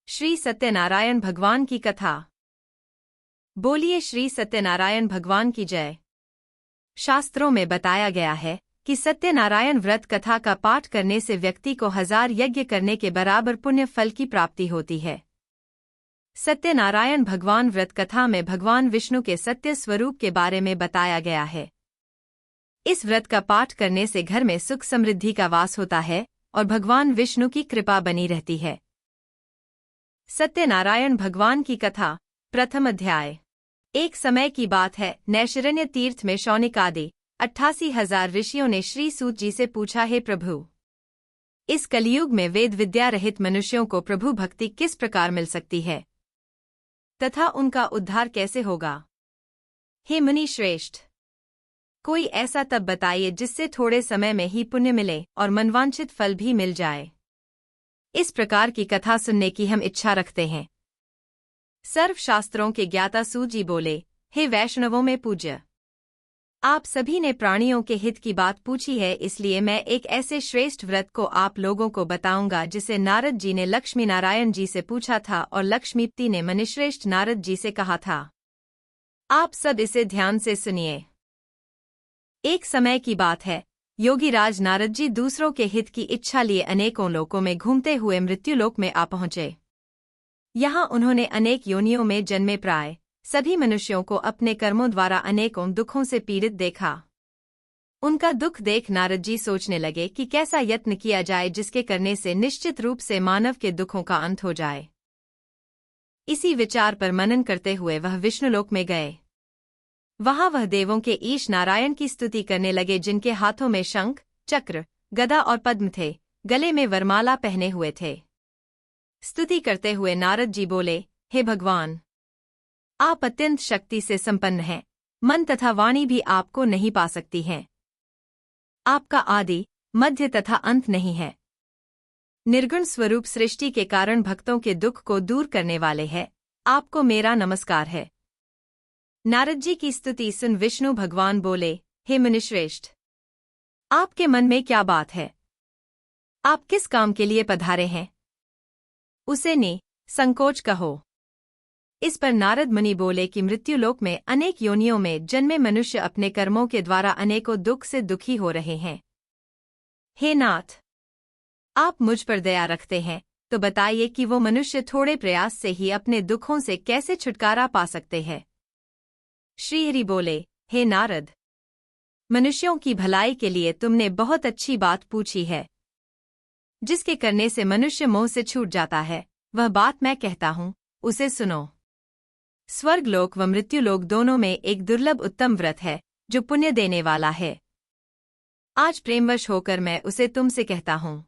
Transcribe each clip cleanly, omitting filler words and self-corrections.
श्री सत्यनारायण भगवान की कथा। बोलिए श्री सत्यनारायण भगवान की जय। शास्त्रों में बताया गया है कि सत्यनारायण व्रत कथा का पाठ करने से व्यक्ति को 1000 यज्ञ करने के बराबर पुण्य फल की प्राप्ति होती है। सत्यनारायण भगवान व्रत कथा में भगवान विष्णु के सत्य स्वरूप के बारे में बताया गया है। इस व्रत का पाठ करने से घर में सुख समृद्धि का वास होता है और भगवान विष्णु की कृपा बनी रहती है। सत्यनारायण भगवान की कथा। प्रथम अध्याय। एक समय की बात है, नैमिषारण्य तीर्थ में शौनक आदि 88,000 ऋषियों ने श्री सूत जी से पूछा, हे प्रभु, इस कलयुग में वेद विद्या रहित मनुष्यों को प्रभु भक्ति किस प्रकार मिल सकती है तथा उनका उद्धार कैसे होगा? हे मुनि श्रेष्ठ, कोई ऐसा तप बताइए जिससे थोड़े समय में ही पुण्य मिले और मनवांछित फल भी मिल जाए। इस प्रकार की कथा सुनने की हम इच्छा रखते हैं। सर्व शास्त्रों के ज्ञाता सूत जी बोले, हे वैष्णवों में पूज्य, आप सभी ने प्राणियों के हित की बात पूछी है, इसलिए मैं एक ऐसे श्रेष्ठ व्रत को आप लोगों को बताऊंगा जिसे नारद जी ने लक्ष्मी नारायण जी से पूछा था और लक्ष्मीपति ने मुनिश्रेष्ठ नारद जी से कहा था। आप सब इसे ध्यान से सुनिए। एक समय की बात है, योगीराज नारद जी दूसरों के हित की इच्छा लिए अनेकों लोकों में घूमते हुए मृत्युलोक में आ पहुंचे। यहाँ उन्होंने अनेक योनियों में जन्मे प्राय सभी मनुष्यों को अपने कर्मों द्वारा अनेकों दुखों से पीड़ित देखा। उनका दुख देख नारद जी सोचने लगे कि कैसा यत्न किया जाए जिसके करने से निश्चित रूप से मानव के दुखों का अंत हो जाए। इसी विचार पर मनन करते हुए वह विष्णुलोक में गए। वहां वह देवों के ईश नारायण की स्तुति करने लगे, जिनके हाथों में शंख, चक्र, गदा और पद्म थे, गले में वरमाला पहने हुए थे। स्तुति करते हुए नारद जी बोले, हे भगवान, आप अत्यंत शक्ति से संपन्न हैं, मन तथा वाणी भी आपको नहीं पा सकती हैं। आपका आदि, मध्य तथा अंत नहीं है। निर्गुण स्वरूप सृष्टि के कारण भक्तों के दुख को दूर करने वाले हैं, आपको मेरा नमस्कार है। नारद जी की स्तुति सुन विष्णु भगवान बोले, हे मुनिश्रेष्ठ, आपके मन में क्या बात है? आप किस काम के लिए पधारे हैं? उसे संकोच कहो। इस पर नारद मुनि बोले कि मृत्युलोक में अनेक योनियों में जन्मे मनुष्य अपने कर्मों के द्वारा अनेकों दुख से दुखी हो रहे हैं। हे नाथ, आप मुझ पर दया रखते हैं, तो बताइए कि वो मनुष्य थोड़े प्रयास से ही अपने दुखों से कैसे छुटकारा पा सकते हैं। श्रीहरि बोले, हे नारद, मनुष्यों की भलाई के लिए तुमने बहुत अच्छी बात पूछी है। जिसके करने से मनुष्य मोह से छूट जाता है, वह बात मैं कहता हूं, उसे सुनो। स्वर्गलोक व मृत्युलोक दोनों में एक दुर्लभ उत्तम व्रत है जो पुण्य देने वाला है। आज प्रेमवश होकर मैं उसे तुमसे कहता हूं।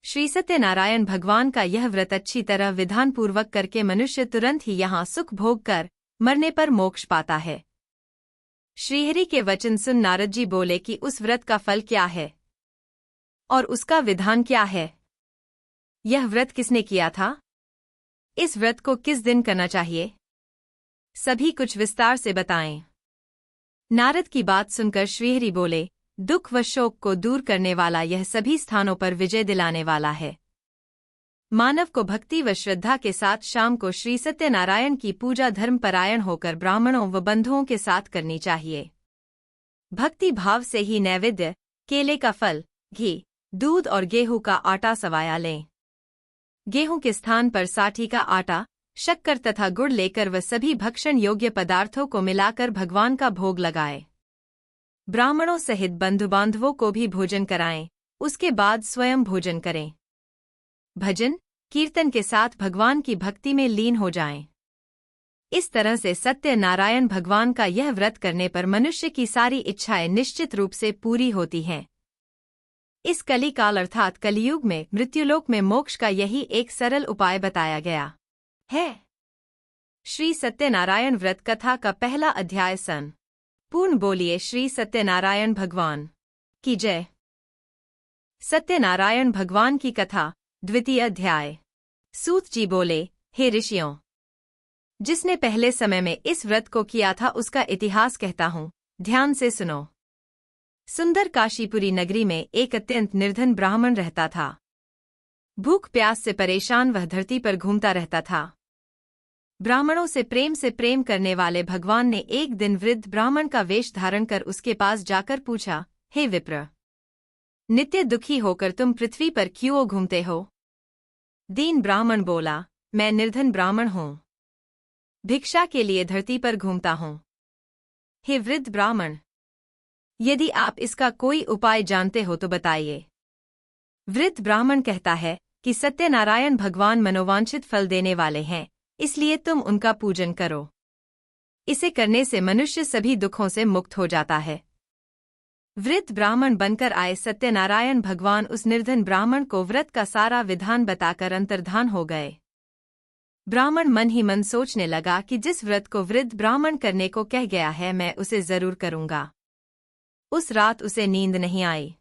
श्री सत्यनारायण भगवान का यह व्रत अच्छी तरह विधानपूर्वक करके मनुष्य तुरंत ही यहाँ सुख भोग कर मरने पर मोक्ष पाता है। श्रीहरि के वचन सुन नारद जी बोले कि उस व्रत का फल क्या है और उसका विधान क्या है? यह व्रत किसने किया था? इस व्रत को किस दिन करना चाहिए? सभी कुछ विस्तार से बताएं। नारद की बात सुनकर श्रीहरि बोले, दुख व शोक को दूर करने वाला यह सभी स्थानों पर विजय दिलाने वाला है। मानव को भक्ति व श्रद्धा के साथ शाम को श्री सत्यनारायण की पूजा धर्मपरायण होकर ब्राह्मणों व बंधुओं के साथ करनी चाहिए। भक्ति भाव से ही नैवेद्य, केले का फल, घी, दूध और गेहूं का आटा सवाया लें। गेहूं के स्थान पर साठी का आटा, शक्कर तथा गुड़ लेकर व सभी भक्षण योग्य पदार्थों को मिलाकर भगवान का भोग लगाएं। ब्राह्मणों सहित बंधु बांधवों को भी भोजन कराएं, उसके बाद स्वयं भोजन करें। भजन कीर्तन के साथ भगवान की भक्ति में लीन हो जाएं। इस तरह से सत्यनारायण भगवान का यह व्रत करने पर मनुष्य की सारी इच्छाएं निश्चित रूप से पूरी होती हैं। इस कलिकाल अर्थात कलियुग में मृत्युलोक में मोक्ष का यही एक सरल उपाय बताया गया है। श्री सत्यनारायण व्रत कथा का पहला अध्याय सन पूर्ण। बोलिए श्री सत्यनारायण भगवान की जय। सत्यनारायण भगवान की कथा। द्वितीय अध्याय। सूत जी बोले, हे ऋषियों, जिसने पहले समय में इस व्रत को किया था उसका इतिहास कहता हूं, ध्यान से सुनो। सुंदर काशीपुरी नगरी में एक अत्यंत निर्धन ब्राह्मण रहता था। भूख प्यास से परेशान वह धरती पर घूमता रहता था। ब्राह्मणों से प्रेम करने वाले भगवान ने एक दिन वृद्ध ब्राह्मण का वेश धारण कर उसके पास जाकर पूछा, हे विप्र, नित्य दुखी होकर तुम पृथ्वी पर क्यों घूमते हो? दीन ब्राह्मण बोला, मैं निर्धन ब्राह्मण हूँ, भिक्षा के लिए धरती पर घूमता हूँ। हे वृद्ध ब्राह्मण, यदि आप इसका कोई उपाय जानते हो तो बताइए। वृद्ध ब्राह्मण कहता है कि सत्यनारायण भगवान मनोवांछित फल देने वाले हैं, इसलिए तुम उनका पूजन करो। इसे करने से मनुष्य सभी दुखों से मुक्त हो जाता है। वृद्ध ब्राह्मण बनकर आए सत्यनारायण भगवान उस निर्धन ब्राह्मण को व्रत का सारा विधान बताकर अंतर्धान हो गए। ब्राह्मण मन ही मन सोचने लगा कि जिस व्रत को वृद्ध ब्राह्मण करने को कह गया है मैं उसे जरूर करूंगा। उस रात उसे नींद नहीं आई।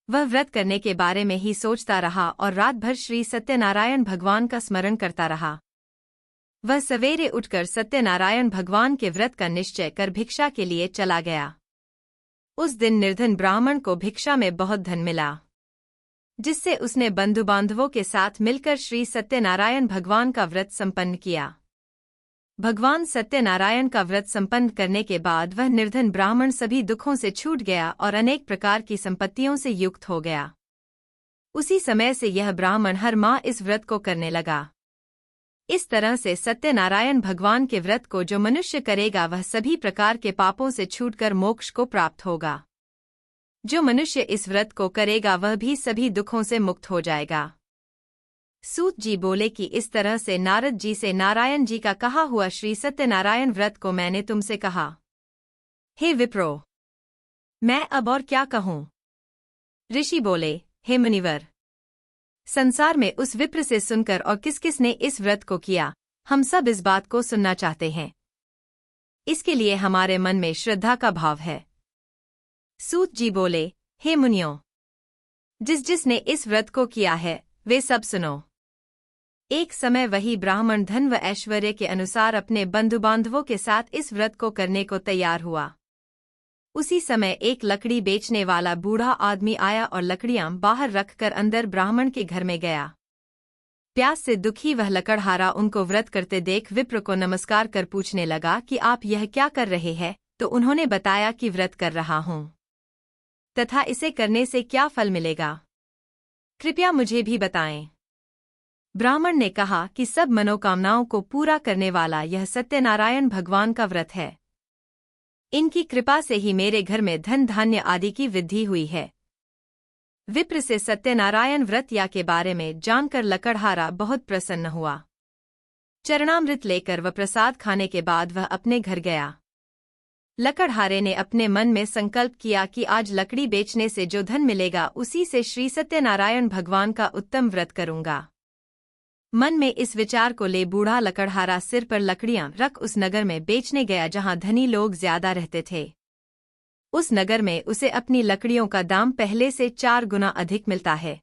वह व्रत करने के बारे में ही सोचता रहा और रात भर श्री सत्यनारायण भगवान का स्मरण करता रहा। वह सवेरे उठकर सत्यनारायण भगवान के व्रत का निश्चय कर भिक्षा के लिए चला गया। उस दिन निर्धन ब्राह्मण को भिक्षा में बहुत धन मिला, जिससे उसने बंधु बांधवों के साथ मिलकर श्री सत्यनारायण भगवान का व्रत संपन्न किया। भगवान सत्यनारायण का व्रत संपन्न करने के बाद वह निर्धन ब्राह्मण सभी दुखों से छूट गया और अनेक प्रकार की संपत्तियों से युक्त हो गया। उसी समय से यह ब्राह्मण हर माह इस व्रत को करने लगा। इस तरह से सत्यनारायण भगवान के व्रत को जो मनुष्य करेगा वह सभी प्रकार के पापों से छूटकर मोक्ष को प्राप्त होगा। जो मनुष्य इस व्रत को करेगा वह भी सभी दुखों से मुक्त हो जाएगा। सूत जी बोले कि इस तरह से नारद जी से नारायण जी का कहा हुआ श्री सत्यनारायण व्रत को मैंने तुमसे कहा। हे विप्रो, मैं अब और क्या कहूँ? ऋषि बोले, हे मुनिवर, संसार में उस विप्र से सुनकर और किस किस ने इस व्रत को किया, हम सब इस बात को सुनना चाहते हैं। इसके लिए हमारे मन में श्रद्धा का भाव है। सूत जी बोले, हे मुनियों, जिसने इस व्रत को किया है वे सब सुनो। एक समय वही ब्राह्मण धन व ऐश्वर्य के अनुसार अपने बंधु बांधवों के साथ इस व्रत को करने को तैयार हुआ। उसी समय एक लकड़ी बेचने वाला बूढ़ा आदमी आया और लकड़ियां बाहर रखकर अंदर ब्राह्मण के घर में गया। प्यास से दुखी वह लकड़हारा उनको व्रत करते देख विप्र को नमस्कार कर पूछने लगा कि आप यह क्या कर रहे हैं? तो उन्होंने बताया कि व्रत कर रहा हूं तथा इसे करने से क्या फल मिलेगा, कृपया मुझे भी बताएं। ब्राह्मण ने कहा कि सब मनोकामनाओं को पूरा करने वाला यह सत्यनारायण भगवान का व्रत है। इनकी कृपा से ही मेरे घर में धन धान्य आदि की वृद्धि हुई है। विप्र से सत्यनारायण व्रत या के बारे में जानकर लकड़हारा बहुत प्रसन्न हुआ। चरणामृत लेकर व प्रसाद खाने के बाद वह अपने घर गया। लकड़हारे ने अपने मन में संकल्प किया कि आज लकड़ी बेचने से जो धन मिलेगा उसी से श्री सत्यनारायण भगवान का उत्तम व्रत करूंगा। मन में इस विचार को ले बूढ़ा लकड़हारा सिर पर लकड़ियां रख उस नगर में बेचने गया जहां धनी लोग ज्यादा रहते थे। उस नगर में उसे अपनी लकड़ियों का दाम पहले से 4 गुना अधिक मिलता है।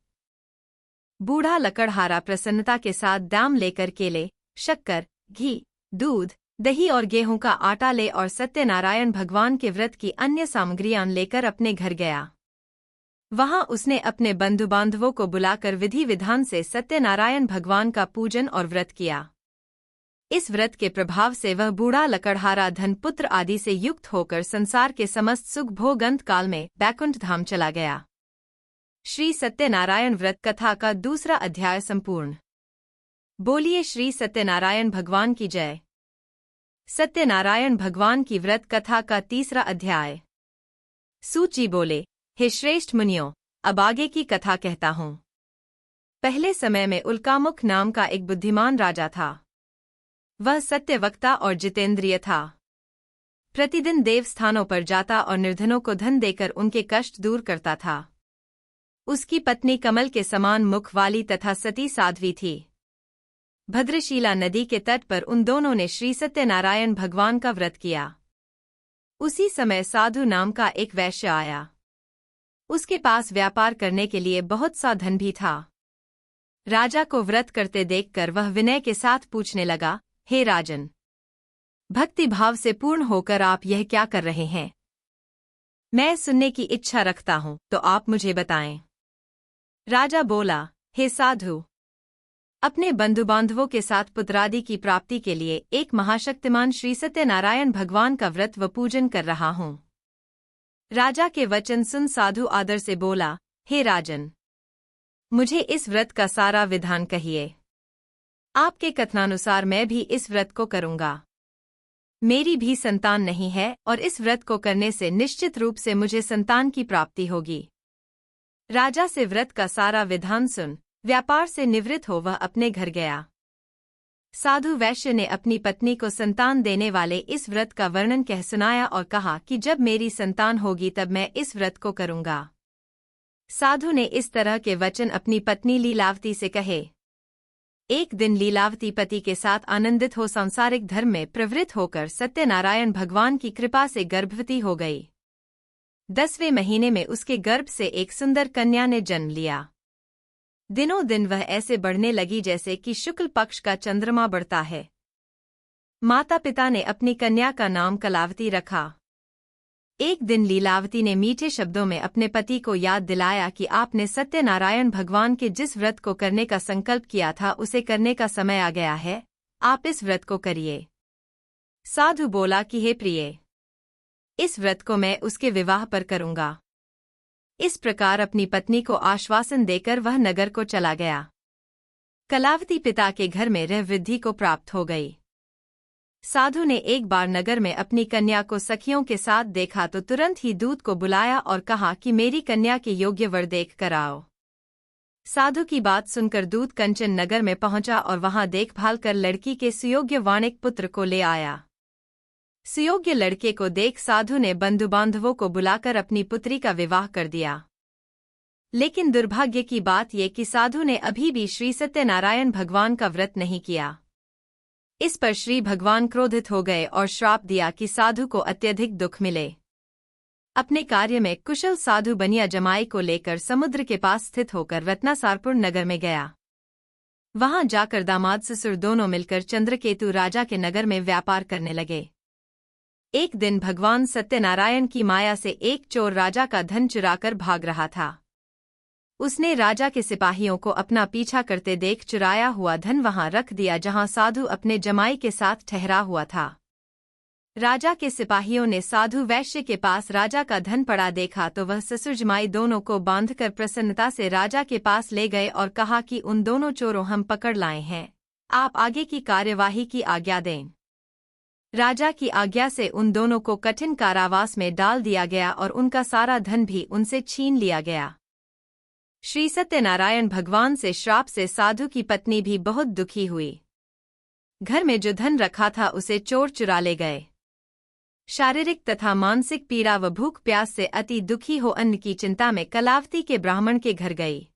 बूढ़ा लकड़हारा प्रसन्नता के साथ दाम लेकर केले, शक्कर, घी, दूध, दही और गेहूं का आटा ले और सत्यनारायण भगवान के व्रत की अन्य सामग्रियां लेकर अपने घर गया। वहां उसने अपने बंधु बांधवों को बुलाकर विधि विधान से सत्यनारायण भगवान का पूजन और व्रत किया। इस व्रत के प्रभाव से वह बूढ़ा लकड़हारा धन पुत्र आदि से युक्त होकर संसार के समस्त सुख भोग अंत काल में बैकुंठ धाम चला गया। श्री सत्यनारायण व्रत कथा का दूसरा अध्याय संपूर्ण। बोलिए श्री सत्यनारायण भगवान की जय। सत्यनारायण भगवान की व्रत कथा का तीसरा अध्याय। सूत जी बोले, हे श्रेष्ठ मुनियों, अब आगे की कथा कहता हूँ। पहले समय में उल्कामुख नाम का एक बुद्धिमान राजा था। वह सत्यवक्ता और जितेंद्रिय था। प्रतिदिन देवस्थानों पर जाता और निर्धनों को धन देकर उनके कष्ट दूर करता था। उसकी पत्नी कमल के समान मुख वाली तथा सती साध्वी थी। भद्रशीला नदी के तट पर उन दोनों ने श्री सत्यनारायण भगवान का व्रत किया। उसी समय साधु नाम का एक वैश्य आया। उसके पास व्यापार करने के लिए बहुत सा धन भी था। राजा को व्रत करते देखकर वह विनय के साथ पूछने लगा, हे राजन, भक्ति भाव से पूर्ण होकर आप यह क्या कर रहे हैं? मैं सुनने की इच्छा रखता हूं, तो आप मुझे बताएं। राजा बोला, हे साधु, अपने बंधु बांधवों के साथ पुत्रादि की प्राप्ति के लिए एक महाशक्तिमान श्री सत्यनारायण भगवान का व्रत व पूजन कर रहा हूँ। राजा के वचन सुन साधु आदर से बोला, हे राजन, मुझे इस व्रत का सारा विधान कहिए। आपके कथनानुसार मैं भी इस व्रत को करूँगा। मेरी भी संतान नहीं है और इस व्रत को करने से निश्चित रूप से मुझे संतान की प्राप्ति होगी। राजा से व्रत का सारा विधान सुन व्यापार से निवृत्त हो वह अपने घर गया। साधु वैश्य ने अपनी पत्नी को संतान देने वाले इस व्रत का वर्णन कह सुनाया और कहा कि जब मेरी संतान होगी तब मैं इस व्रत को करूँगा। साधु ने इस तरह के वचन अपनी पत्नी लीलावती से कहे। एक दिन लीलावती पति के साथ आनंदित हो सांसारिक धर्म में प्रवृत्त होकर सत्यनारायण भगवान की कृपा से गर्भवती हो गई। 10वें महीने में उसके गर्भ से एक सुंदर कन्या ने जन्म लिया। दिनों दिन वह ऐसे बढ़ने लगी जैसे कि शुक्ल पक्ष का चंद्रमा बढ़ता है। माता पिता ने अपनी कन्या का नाम कलावती रखा। एक दिन लीलावती ने मीठे शब्दों में अपने पति को याद दिलाया कि आपने सत्यनारायण भगवान के जिस व्रत को करने का संकल्प किया था उसे करने का समय आ गया है, आप इस व्रत को करिए। साधु बोला कि हे प्रिय, इस व्रत को मैं उसके विवाह पर करूँगा। इस प्रकार अपनी पत्नी को आश्वासन देकर वह नगर को चला गया। कलावती पिता के घर में रह वृद्धि को प्राप्त हो गई। साधु ने एक बार नगर में अपनी कन्या को सखियों के साथ देखा तो तुरंत ही दूत को बुलाया और कहा कि मेरी कन्या के योग्य वर देख कर आओ। साधु की बात सुनकर दूत कंचन नगर में पहुंचा और वहां देखभाल कर लड़की के सुयोग्य वाणिक पुत्र को ले आया। सुयोग्य लड़के को देख साधु ने बंधु बांधवों को बुलाकर अपनी पुत्री का विवाह कर दिया। लेकिन दुर्भाग्य की बात ये कि साधु ने अभी भी श्री सत्यनारायण भगवान का व्रत नहीं किया। इस पर श्री भगवान क्रोधित हो गए और श्राप दिया कि साधु को अत्यधिक दुख मिले। अपने कार्य में कुशल साधु बनिया जमाई को लेकर समुद्र के पास स्थित होकर रत्नासारपुर नगर में गया। वहां जाकर दामाद ससुर दोनों मिलकर चंद्रकेतु राजा के नगर में व्यापार करने लगे। एक दिन भगवान सत्यनारायण की माया से एक चोर राजा का धन चुराकर भाग रहा था। उसने राजा के सिपाहियों को अपना पीछा करते देख चुराया हुआ धन वहां रख दिया जहां साधु अपने जमाई के साथ ठहरा हुआ था। राजा के सिपाहियों ने साधु वैश्य के पास राजा का धन पड़ा देखा तो वह ससुर जमाई दोनों को बांधकर प्रसन्नता से राजा के पास ले गए और कहा कि उन दोनों चोरों हम पकड़ लाए हैं, आप आगे की कार्यवाही की आज्ञा दें। राजा की आज्ञा से उन दोनों को कठिन कारावास में डाल दिया गया और उनका सारा धन भी उनसे छीन लिया गया। श्री सत्यनारायण भगवान से श्राप से साधु की पत्नी भी बहुत दुखी हुई। घर में जो धन रखा था उसे चोर चुरा ले गए। शारीरिक तथा मानसिक पीड़ा व भूख प्यास से अति दुखी हो अन्न की चिंता में कलावती के ब्राह्मण के घर गई।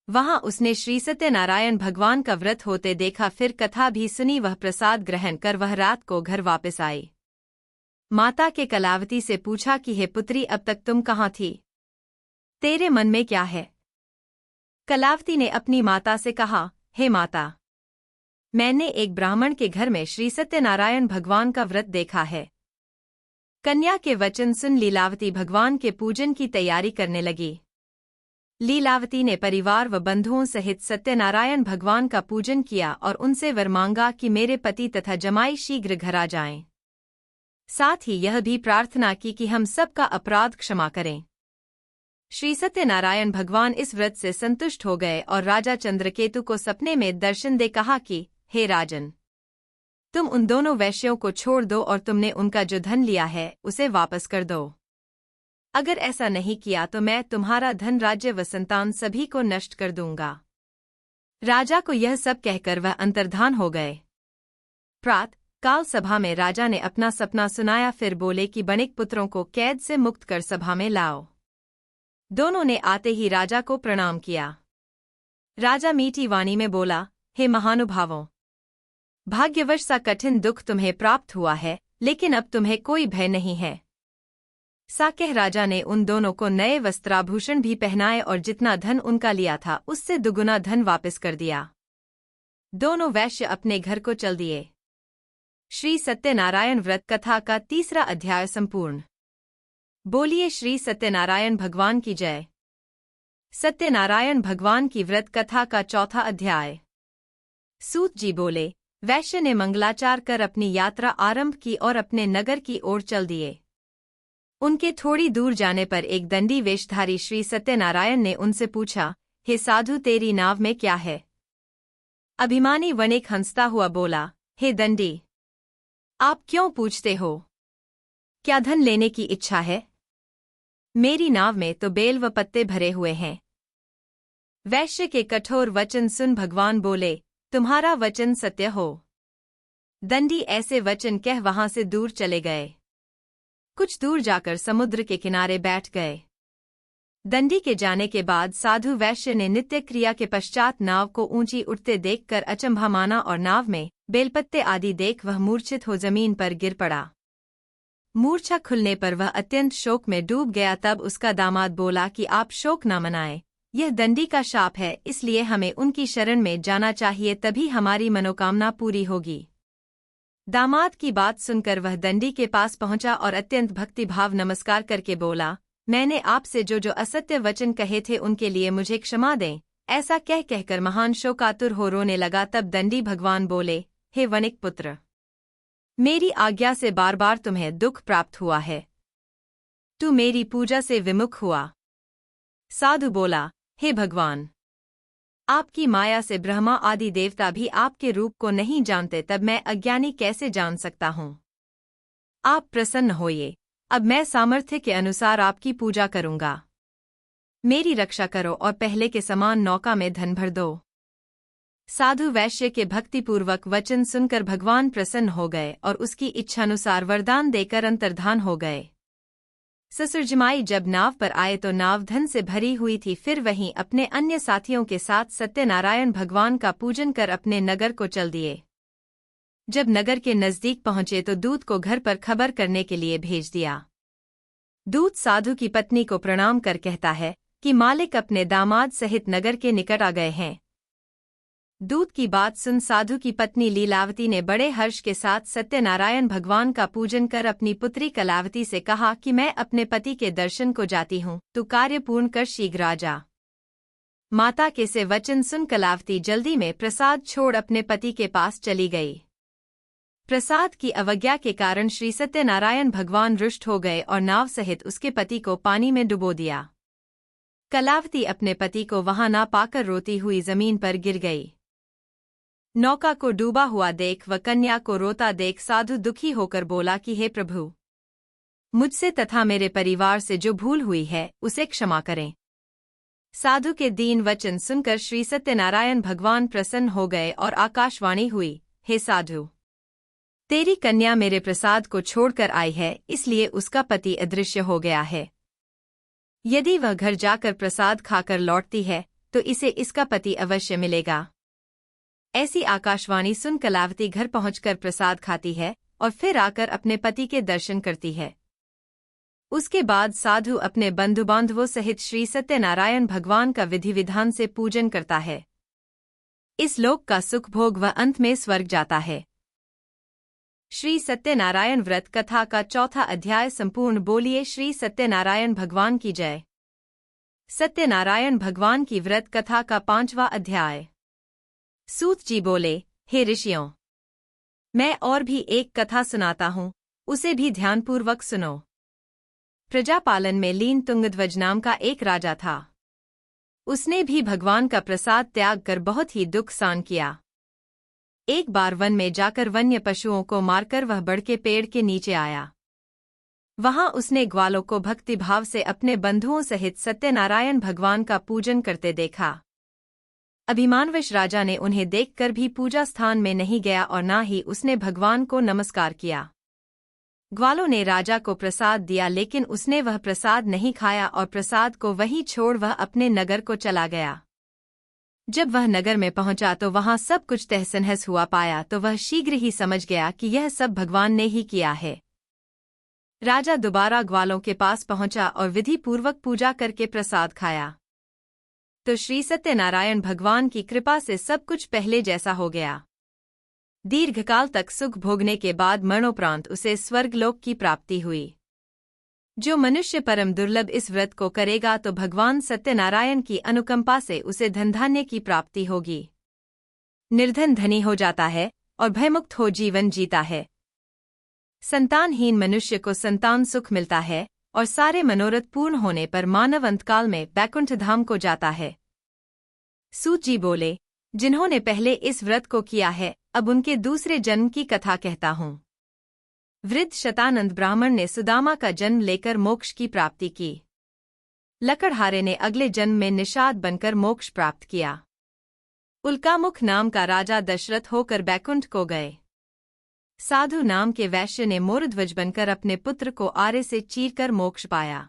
वहां उसने श्री सत्यनारायण भगवान का व्रत होते देखा, फिर कथा भी सुनी। वह प्रसाद ग्रहण कर वह रात को घर वापस आई। माता के कलावती से पूछा कि हे पुत्री, अब तक तुम कहाँ थी? तेरे मन में क्या है? कलावती ने अपनी माता से कहा, हे माता, मैंने एक ब्राह्मण के घर में श्री सत्यनारायण भगवान का व्रत देखा है। कन्या के वचन सुन लीलावती भगवान के पूजन की तैयारी करने लगी। लीलावती ने परिवार व बंधुओं सहित सत्यनारायण भगवान का पूजन किया और उनसे वर मांगा कि मेरे पति तथा जमाई शीघ्र घर आ जाएं। साथ ही यह भी प्रार्थना की कि हम सबका अपराध क्षमा करें। श्री सत्यनारायण भगवान इस व्रत से संतुष्ट हो गए और राजा चंद्रकेतु को सपने में दर्शन दे कहा कि हे राजन, तुम उन दोनों वैश्यों को छोड़ दो और तुमने उनका जो धन लिया है उसे वापस कर दो। अगर ऐसा नहीं किया तो मैं तुम्हारा धन, राज्य व संतान सभी को नष्ट कर दूंगा। राजा को यह सब कहकर वह अंतर्धान हो गए। प्रातः काल सभा में राजा ने अपना सपना सुनाया, फिर बोले कि बणिक पुत्रों को कैद से मुक्त कर सभा में लाओ। दोनों ने आते ही राजा को प्रणाम किया। राजा मीठी वाणी में बोला, हे महानुभावों, भाग्यवश सा कठिन दुख तुम्हें प्राप्त हुआ है, लेकिन अब तुम्हें कोई भय नहीं है। साकह राजा ने उन दोनों को नए वस्त्राभूषण भी पहनाए और जितना धन उनका लिया था उससे दुगुना धन वापस कर दिया। दोनों वैश्य अपने घर को चल दिए। श्री सत्यनारायण व्रत कथा का 3रा अध्याय संपूर्ण। बोलिए श्री सत्यनारायण भगवान की जय। सत्यनारायण भगवान की व्रत कथा का चौथा अध्याय। सूत जी बोले, वैश्य ने मंगलाचार कर अपनी यात्रा आरंभ की और अपने नगर की ओर चल दिए। उनके थोड़ी दूर जाने पर एक दंडी वेशधारी श्री सत्यनारायण ने उनसे पूछा, हे साधु, तेरी नाव में क्या है? अभिमानी वणिक हंसता हुआ बोला, हे दंडी, आप क्यों पूछते हो? क्या धन लेने की इच्छा है? मेरी नाव में तो बेल व पत्ते भरे हुए हैं। वैश्य के कठोर वचन सुन भगवान बोले, तुम्हारा वचन सत्य हो। दंडी ऐसे वचन कह वहां से दूर चले गए। कुछ दूर जाकर समुद्र के किनारे बैठ गए। दंडी के जाने के बाद साधु वैश्य ने नित्य क्रिया के पश्चात नाव को ऊंची उठते देखकर अचंभा माना और नाव में बेलपत्ते आदि देख वह मूर्छित हो जमीन पर गिर पड़ा। मूर्छा खुलने पर वह अत्यंत शोक में डूब गया। तब उसका दामाद बोला कि आप शोक न मनाएं, यह दंडी का शाप है, इसलिए हमें उनकी शरण में जाना चाहिए, तभी हमारी मनोकामना पूरी होगी। दामाद की बात सुनकर वह दंडी के पास पहुंचा और अत्यंत भक्तिभाव नमस्कार करके बोला, मैंने आपसे जो जो असत्य वचन कहे थे उनके लिए मुझे क्षमा दें। ऐसा कहकर महान शोकातुर हो रोने लगा। तब दंडी भगवान बोले, हे वणिक पुत्र, मेरी आज्ञा से बार बार तुम्हें दुख प्राप्त हुआ है। तू मेरी पूजा से विमुख हुआ। साधु बोला, हे भगवान, आपकी माया से ब्रह्मा आदि देवता भी आपके रूप को नहीं जानते, तब मैं अज्ञानी कैसे जान सकता हूँ? आप प्रसन्न होइए, अब मैं सामर्थ्य के अनुसार आपकी पूजा करूँगा। मेरी रक्षा करो और पहले के समान नौका में धन भर दो। साधु वैश्य के भक्तिपूर्वक वचन सुनकर भगवान प्रसन्न हो गए और उसकी इच्छानुसार वरदान देकर अंतर्धान हो गए। ससुरजमाई जब नाव पर आए तो नाव धन से भरी हुई थी। फिर वहीं अपने अन्य साथियों के साथ सत्यनारायण भगवान का पूजन कर अपने नगर को चल दिए। जब नगर के नजदीक पहुंचे तो दूत को घर पर खबर करने के लिए भेज दिया। दूत साधु की पत्नी को प्रणाम कर कहता है कि मालिक अपने दामाद सहित नगर के निकट आ गए हैं। दूत की बात सुन साधु की पत्नी लीलावती ने बड़े हर्ष के साथ सत्यनारायण भगवान का पूजन कर अपनी पुत्री कलावती से कहा कि मैं अपने पति के दर्शन को जाती हूँ, तू कार्य पूर्ण कर शीघ्र आ जा। माता के से वचन सुन कलावती जल्दी में प्रसाद छोड़ अपने पति के पास चली गई। प्रसाद की अवज्ञा के कारण श्री सत्यनारायण भगवान रुष्ट हो गए और नाव सहित उसके पति को पानी में डुबो दिया। कलावती अपने पति को वहां ना पाकर रोती हुई जमीन पर गिर गई। नौका को डूबा हुआ देख व कन्या को रोता देख साधु दुखी होकर बोला कि हे प्रभु, मुझसे तथा मेरे परिवार से जो भूल हुई है उसे क्षमा करें। साधु के दीन वचन सुनकर श्री सत्यनारायण भगवान प्रसन्न हो गए और आकाशवाणी हुई, हे साधु, तेरी कन्या मेरे प्रसाद को छोड़कर आई है, इसलिए उसका पति अदृश्य हो गया है। यदि वह घर जाकर प्रसाद खाकर लौटती है तो इसे इसका पति अवश्य मिलेगा। ऐसी आकाशवाणी सुन कलावती घर पहुंचकर प्रसाद खाती है और फिर आकर अपने पति के दर्शन करती है। उसके बाद साधु अपने बंधु बांधवों सहित श्री सत्यनारायण भगवान का विधि विधान से पूजन करता है। इस लोक का सुख भोग व अंत में स्वर्ग जाता है। श्री सत्यनारायण व्रत कथा का चौथा अध्याय संपूर्ण। बोलिए श्री सत्यनारायण भगवान की जय। सत्यनारायण भगवान की व्रत कथा का 5वां अध्याय। सूत जी बोले, हे ऋषियों, मैं और भी एक कथा सुनाता हूँ, उसे भी ध्यानपूर्वक सुनो। प्रजापालन में लीन तुंगध्वज नाम का एक राजा था। उसने भी भगवान का प्रसाद त्याग कर बहुत ही दुख सहन किया। एक बार वन में जाकर वन्य पशुओं को मारकर वह बड़ के पेड़ के नीचे आया। वहां उसने ग्वालों को भक्तिभाव से अपने बंधुओं सहित सत्यनारायण भगवान का पूजन करते देखा। अभिमानवश राजा ने उन्हें देखकर भी पूजा स्थान में नहीं गया और ना ही उसने भगवान को नमस्कार किया। ग्वालों ने राजा को प्रसाद दिया, लेकिन उसने वह प्रसाद नहीं खाया और प्रसाद को वहीं छोड़ वह अपने नगर को चला गया। जब वह नगर में पहुंचा तो वहां सब कुछ तहस-नहस हुआ पाया तो वह शीघ्र ही समझ गया कि यह सब भगवान ने ही किया है। राजा दोबारा ग्वालों के पास पहुंचा और विधि पूर्वक पूजा करके प्रसाद खाया तो श्री सत्यनारायण भगवान की कृपा से सब कुछ पहले जैसा हो गया। दीर्घकाल तक सुख भोगने के बाद मरणोपरांत उसे स्वर्गलोक की प्राप्ति हुई। जो मनुष्य परम दुर्लभ इस व्रत को करेगा तो भगवान सत्यनारायण की अनुकंपा से उसे धनधान्य की प्राप्ति होगी। निर्धन धनी हो जाता है और भयमुक्त हो जीवन जीता है। संतानहीन मनुष्य को संतान सुख मिलता है और सारे मनोरथ पूर्ण होने पर मानव अंतकाल में बैकुंठ धाम को जाता है। सूत जी बोले, जिन्होंने पहले इस व्रत को किया है, अब उनके दूसरे जन्म की कथा कहता हूँ। वृद्ध शतानंद ब्राह्मण ने सुदामा का जन्म लेकर मोक्ष की प्राप्ति की। लकड़हारे ने अगले जन्म में निषाद बनकर मोक्ष प्राप्त किया। उल्कामुख नाम का राजा दशरथ होकर बैकुंठ को गए। साधु नाम के वैश्य ने मोरध्वज बनकर अपने पुत्र को आरे से चीरकर मोक्ष पाया।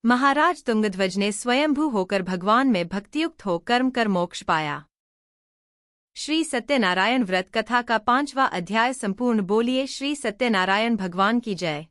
महाराज तुंगध्वज ने स्वयंभू होकर भगवान में भक्तियुक्त हो कर्म कर मोक्ष पाया। श्री सत्यनारायण व्रत कथा का 5वां अध्याय संपूर्ण। बोलिए श्री सत्यनारायण भगवान की जय।